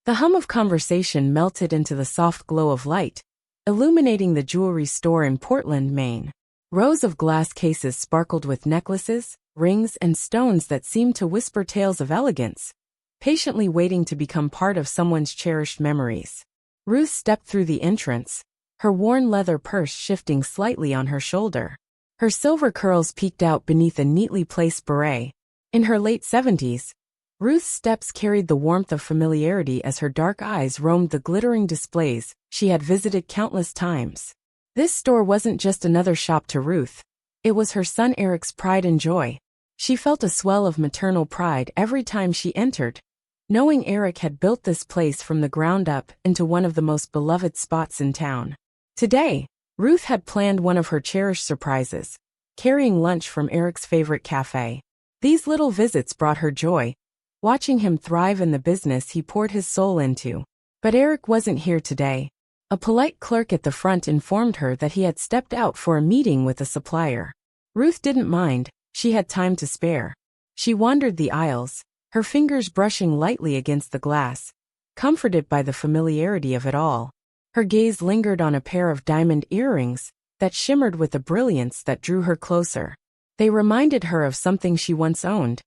The hum of conversation melted into the soft glow of light, illuminating the jewelry store in Portland, Maine. Rows of glass cases sparkled with necklaces, rings, and stones that seemed to whisper tales of elegance, patiently waiting to become part of someone's cherished memories. Ruth stepped through the entrance, her worn leather purse shifting slightly on her shoulder. Her silver curls peeked out beneath a neatly placed beret. In her late 70s, Ruth's steps carried the warmth of familiarity as her dark eyes roamed the glittering displays she had visited countless times. This store wasn't just another shop to Ruth. It was her son Eric's pride and joy. She felt a swell of maternal pride every time she entered, knowing Eric had built this place from the ground up into one of the most beloved spots in town. Today, Ruth had planned one of her cherished surprises, carrying lunch from Eric's favorite cafe. These little visits brought her joy, watching him thrive in the business he poured his soul into. But Eric wasn't here today. A polite clerk at the front informed her that he had stepped out for a meeting with a supplier. Ruth didn't mind, she had time to spare. She wandered the aisles, her fingers brushing lightly against the glass, comforted by the familiarity of it all. Her gaze lingered on a pair of diamond earrings that shimmered with a brilliance that drew her closer. They reminded her of something she once owned,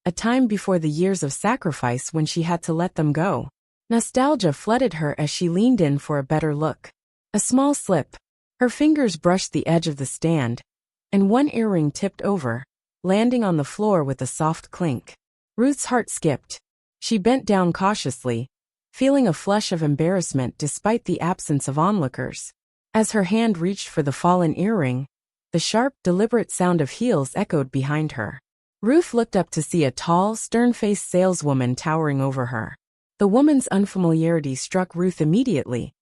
a time before the years of sacrifice when she had to let them go. Nostalgia flooded her as she leaned in for a better look. A small slip. Her fingers brushed the edge of the stand, and one earring tipped over, landing on the floor with a soft clink. Ruth's heart skipped. She bent down cautiously, feeling a flush of embarrassment despite the absence of onlookers. As her hand reached for the fallen earring, the sharp, deliberate sound of heels echoed behind her. Ruth looked up to see a tall, stern-faced saleswoman towering over her. The woman's unfamiliarity struck Ruth immediately.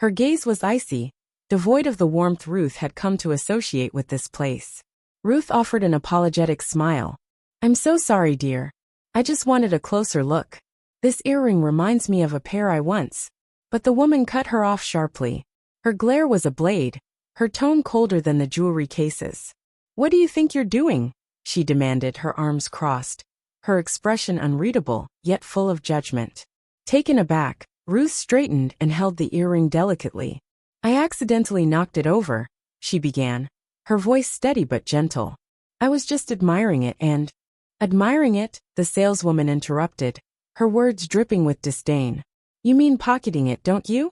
Her gaze was icy, devoid of the warmth Ruth had come to associate with this place. Ruth offered an apologetic smile. "I'm so sorry, dear. I just wanted a closer look. This earring reminds me of a pair I once." But the woman cut her off sharply. Her glare was a blade, her tone colder than the jewelry cases. "What do you think you're doing?" she demanded, her arms crossed, her expression unreadable, yet full of judgment. Taken aback, Ruth straightened and held the earring delicately. "I accidentally knocked it over," she began, her voice steady but gentle. "I was just admiring it and—" "Admiring it?" the saleswoman interrupted, her words dripping with disdain. "You mean pocketing it, don't you?"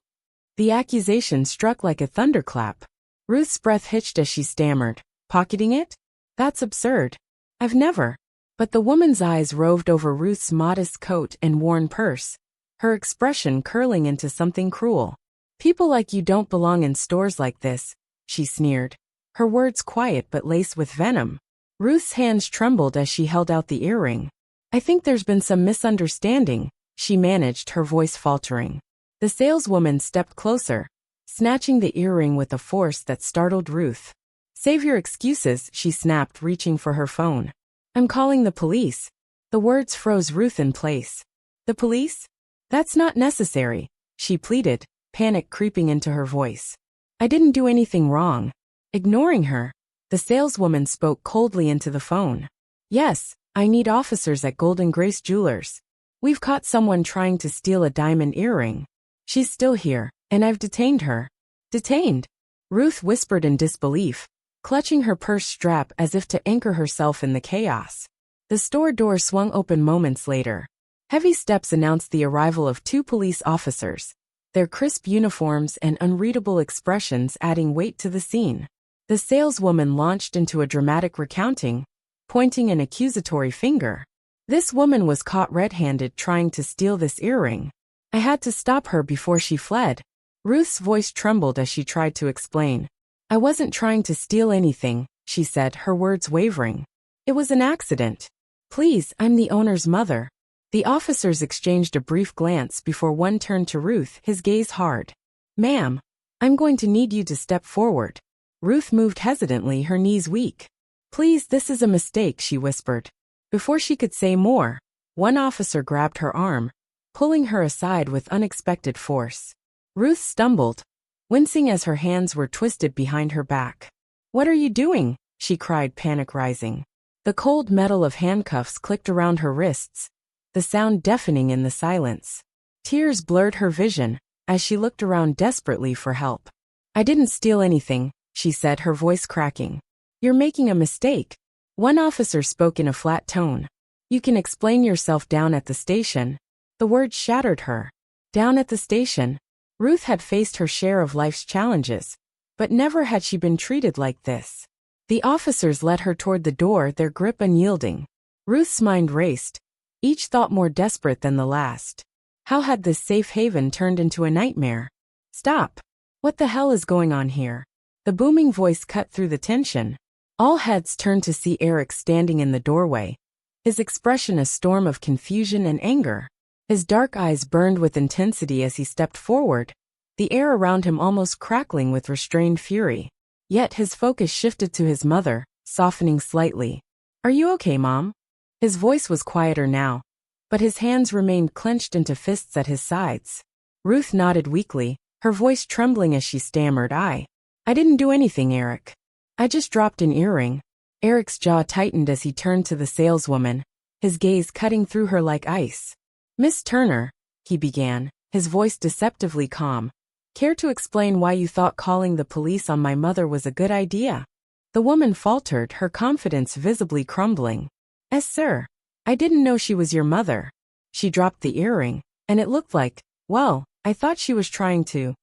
The accusation struck like a thunderclap. Ruth's breath hitched as she stammered, "Pocketing it? That's absurd. I've never." But the woman's eyes roved over Ruth's modest coat and worn purse, her expression curling into something cruel. "People like you don't belong in stores like this," she sneered, her words quiet but laced with venom. Ruth's hands trembled as she held out the earring. "I think there's been some misunderstanding," she managed, her voice faltering. The saleswoman stepped closer, snatching the earring with a force that startled Ruth. "Save your excuses," she snapped, reaching for her phone. "I'm calling the police." The words froze Ruth in place. "The police? That's not necessary," she pleaded, panic creeping into her voice. "I didn't do anything wrong." Ignoring her, the saleswoman spoke coldly into the phone. "Yes, I need officers at Golden Grace Jewelers. We've caught someone trying to steal a diamond earring. She's still here, and I've detained her." "Detained?" Ruth whispered in disbelief, clutching her purse strap as if to anchor herself in the chaos. The store door swung open moments later. Heavy steps announced the arrival of 2 police officers, their crisp uniforms and unreadable expressions adding weight to the scene. The saleswoman launched into a dramatic recounting, pointing an accusatory finger. "This woman was caught red-handed trying to steal this earring. I had to stop her before she fled." Ruth's voice trembled as she tried to explain. "I wasn't trying to steal anything," she said, her words wavering. "It was an accident. Please, I'm the owner's mother." The officers exchanged a brief glance before one turned to Ruth, his gaze hard. "Ma'am, I'm going to need you to step forward." Ruth moved hesitantly, her knees weak. "Please, this is a mistake," she whispered. Before she could say more, one officer grabbed her arm, pulling her aside with unexpected force. Ruth stumbled, wincing as her hands were twisted behind her back. "What are you doing?" she cried, panic rising. The cold metal of handcuffs clicked around her wrists, the sound deafening in the silence. Tears blurred her vision as she looked around desperately for help. I didn't steal anything, she said, her voice cracking. You're making a mistake. One officer spoke in a flat tone. You can explain yourself down at the station. The words shattered her. Down at the station. Ruth had faced her share of life's challenges, but never had she been treated like this. The officers led her toward the door, their grip unyielding. Ruth's mind raced, each thought more desperate than the last. How had this safe haven turned into a nightmare? Stop! What the hell is going on here? The booming voice cut through the tension. All heads turned to see Eric standing in the doorway, his expression a storm of confusion and anger. His dark eyes burned with intensity as he stepped forward, the air around him almost crackling with restrained fury. Yet his focus shifted to his mother, softening slightly. Are you okay, Mom? His voice was quieter now, but his hands remained clenched into fists at his sides. Ruth nodded weakly, her voice trembling as she stammered, I didn't do anything, Eric. I just dropped an earring. Eric's jaw tightened as he turned to the saleswoman, his gaze cutting through her like ice. Miss Turner, he began, his voice deceptively calm. Care to explain why you thought calling the police on my mother was a good idea? The woman faltered, her confidence visibly crumbling. Yes, sir. I didn't know she was your mother. She dropped the earring, and it looked like, well, I thought she was trying to.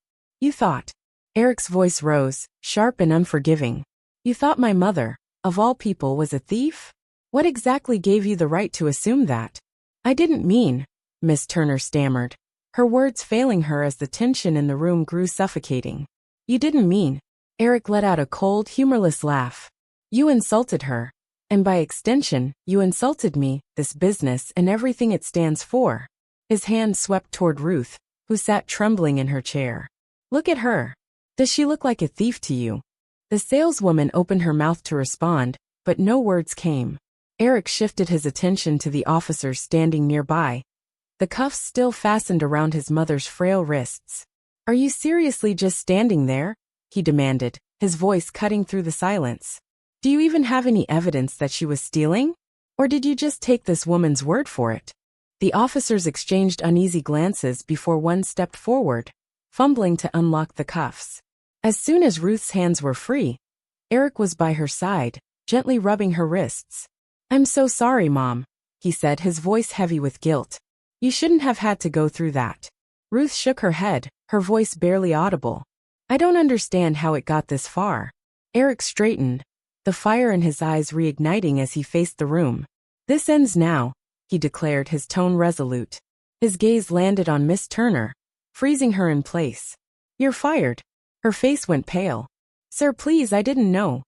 You thought? Eric's voice rose, sharp and unforgiving. You thought my mother, of all people, was a thief? What exactly gave you the right to assume that? I didn't mean, Miss Turner stammered, her words failing her as the tension in the room grew suffocating. You didn't mean. Eric let out a cold, humorless laugh. You insulted her. And by extension, you insulted me, this business, and everything it stands for. His hand swept toward Ruth, who sat trembling in her chair. Look at her. Does she look like a thief to you? The saleswoman opened her mouth to respond, but no words came. Eric shifted his attention to the officers standing nearby, the cuffs still fastened around his mother's frail wrists. Are you seriously just standing there? He demanded, his voice cutting through the silence. Do you even have any evidence that she was stealing? Or did you just take this woman's word for it? The officers exchanged uneasy glances before one stepped forward, fumbling to unlock the cuffs. As soon as Ruth's hands were free, Eric was by her side, gently rubbing her wrists. I'm so sorry, Mom, he said, his voice heavy with guilt. You shouldn't have had to go through that. Ruth shook her head, her voice barely audible. I don't understand how it got this far. Eric straightened, the fire in his eyes reigniting as he faced the room. This ends now, he declared, his tone resolute. His gaze landed on Miss Turner, freezing her in place. You're fired. Her face went pale. Sir, please, I didn't know.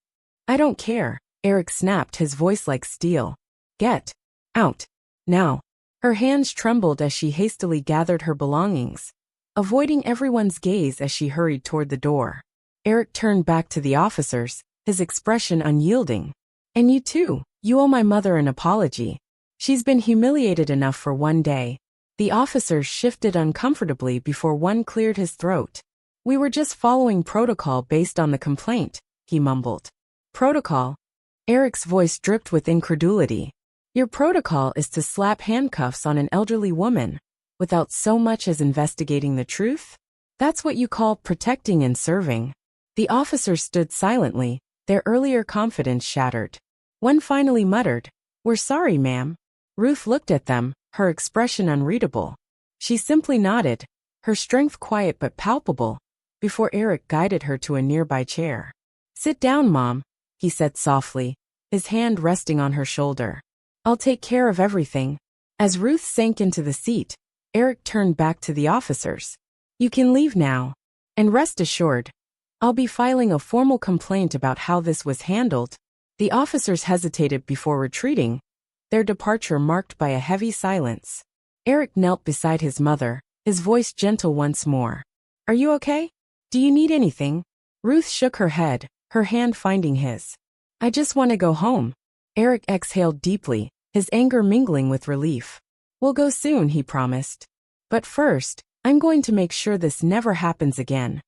I don't care, Eric snapped, his voice like steel. Get out. Now. Her hands trembled as she hastily gathered her belongings, avoiding everyone's gaze as she hurried toward the door. Eric turned back to the officers, his expression unyielding. And you too, you owe my mother an apology. She's been humiliated enough for one day. The officers shifted uncomfortably before one cleared his throat. We were just following protocol based on the complaint, he mumbled. Protocol? Eric's voice dripped with incredulity. Your protocol is to slap handcuffs on an elderly woman, without so much as investigating the truth? That's what you call protecting and serving. The officers stood silently, their earlier confidence shattered. One finally muttered, We're sorry, ma'am. Ruth looked at them, her expression unreadable. She simply nodded, her strength quiet but palpable, before Eric guided her to a nearby chair. Sit down, Mom, he said softly, his hand resting on her shoulder. I'll take care of everything. As Ruth sank into the seat, Eric turned back to the officers. You can leave now. And rest assured, I'll be filing a formal complaint about how this was handled. The officers hesitated before retreating, their departure marked by a heavy silence. Eric knelt beside his mother, his voice gentle once more. Are you okay? Do you need anything? Ruth shook her head, her hand finding his. I just want to go home. Eric exhaled deeply, his anger mingling with relief. We'll go soon, he promised. But first, I'm going to make sure this never happens again.